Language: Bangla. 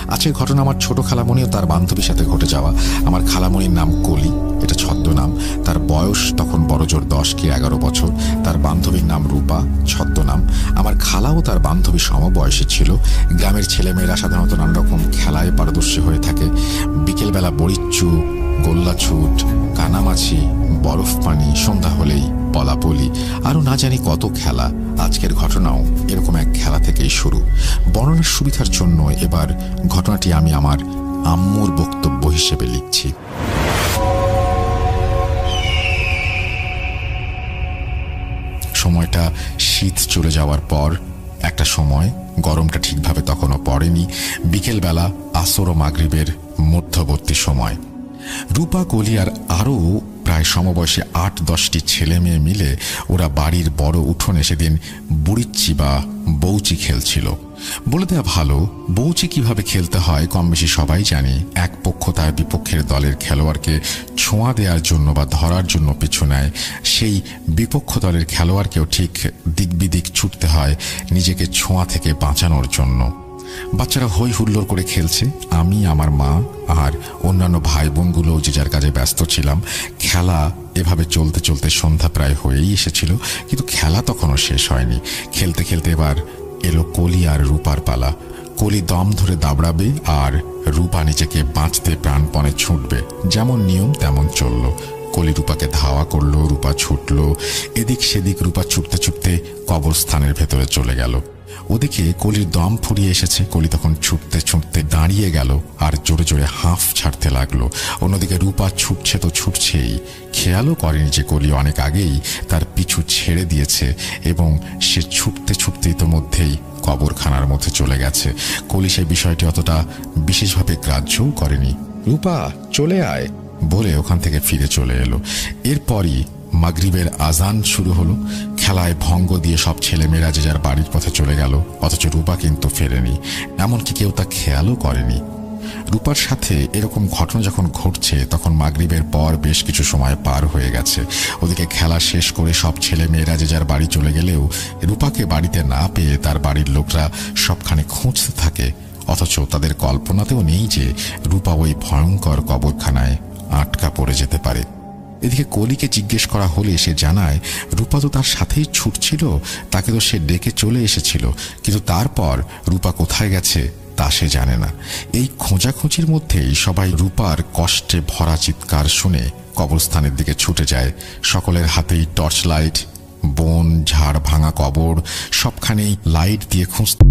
আজকের ঘটনা আমার ছোট খালামণি ও তার বান্ধবীর সাথে ঘটে যাওয়া। আমার খালামণির নাম কলি, এটা ছদ্মনাম। তার বয়স তখন বড়জোর 10 কি 11 বছর। তার বান্ধবীর নাম রূপা, ছদ্মনাম। আমার খালাও তার বান্ধবী সমবয়সী ছিল। গ্রামের ছেলেমেয়েরা সাধারণত নানা রকম খেলায় পারদর্শী হয়ে থাকে। বিকেলবেলা বড়িচ্চু, গোল্লাছুট, কানামাছি, বরফ পানি, সন্ধ্যা হলেই পলাপলি, আরও না জানি কত খেলা। আজকের ঘটনাও এরকম এক খেলা থেকেই শুরু। বর্ণনার সুবিধার জন্য এবার ঘটনাটি আমি আমার আম্মুর বক্তব্য হিসেবে লিখছি। সময়টা শীত চলে যাওয়ার পর একটা সময়, গরমটা ঠিকভাবে তখনও পড়েনি। বিকেলবেলা আসর ও মাগরিবের মধ্যবর্তী সময়। রূপা, কলি আর আরও প্রায় সমবয়সী 8-10টি ছেলে মেয়ে মিলে ওরা বাড়ির বড় উঠোনে সেদিন বুড়িচ্চি বা বৌচি খেলছিল। বলে দেওয়া ভালো, বৌচি কিভাবে খেলতে হয় কম বেশি সবাই জানি। এক পক্ষ তার বিপক্ষের দলের খেলোয়াড়কে ছোঁয়া দেওয়ার জন্য বা ধরার জন্য পিছু নেয়। সেই বিপক্ষ দলের খেলোয়াড়কেও ঠিক দিক বিদিক ছুটতে হয় নিজেকে ছোঁয়া থেকে বাঁচানোর জন্য। বাচ্চারা হই হুল্লোড় করে খেলছে। আমি, আমার মা আর অন্যান্য ভাই বোনগুলো যে যার কাজে ব্যস্ত ছিলাম। খেলা এভাবে চলতে চলতে সন্ধ্যা প্রায় হয়েই এসেছিল, কিন্তু খেলা তখনও শেষ হয়নি। খেলতে খেলতে এবার এলো কলি আর রূপার পালা। কলি দম ধরে দাবড়াবে আর রূপা নিজেকে বাঁচতে প্রাণপণে ছুটবে। যেমন নিয়ম তেমন চলল। কলি রূপাকে ধাওয়া করলো, রূপা ছুটল। এদিক সেদিক রূপা ছুটতে ছুটতে কবরস্থানের ভেতরে চলে গেল। ওদিকে কলির দম ফুরিয়ে এসেছে। কলি তখন ছুটতে ছুটতে দাঁড়িয়ে গেল আর জোরে জোরে হাঁফ ছাড়তে লাগলো। অন্যদিকে রূপা ছুটছে তো ছুটছেই। খেয়ালও করেনি যে কলি অনেক আগেই তার পিছু ছেড়ে দিয়েছে এবং সে ছুটতে ছুটতে ইতোমধ্যেই কবরখানার মধ্যে চলে গেছে। কলি সেই বিষয়টি অতটা বিশেষভাবে গ্রাহ্যও করেনি। রূপা, চলে আয় বলে ওখান থেকে ফিরে চলে এলো। এরপরই মাগরিবের আজান শুরু হলো। খেলায় ভঙ্গ দিয়ে সব ছেলেমেয়েরা যে যার বাড়ির পথে চলে গেল, অথচ রূপা কিন্তু ফেরেনি। এমনকি কেউ তা খেয়ালও করেনি। রূপার সাথে এরকম ঘটনা যখন ঘটছে তখন মাগরিবের পর বেশ কিছু সময় পার হয়ে গেছে। ওদিকে খেলা শেষ করে সব ছেলেমেয়েরা যে যার বাড়ি চলে গেলেও রূপাকে বাড়িতে না পেয়ে তার বাড়ির লোকরা সবখানে খুঁজতে থাকে। অথচ তাদের কল্পনাতেও নেই যে রূপা ওই ভয়ঙ্কর কবরখানায় আটকা পড়ে যেতে পারে। এদিকে কলিকে জিজ্ঞেস করা হলে সে জানায় রূপা তো তার সাথেই ছুটছিল, তাকে তো সে ডেকে চলে এসেছিল, কিন্তু তারপর রূপা কোথায় গেছে তা সে জানে না। এই খোঁজাখুঁজির মধ্যেই সবাই রূপার কষ্টে ভরা চিৎকার শুনে কবরস্থানের দিকে ছুটে যায়। সকলের হাতেই টর্চ লাইট। বন ঝাড় ভাঙা কবর, সবখানেই লাইট দিয়ে খুঁজতে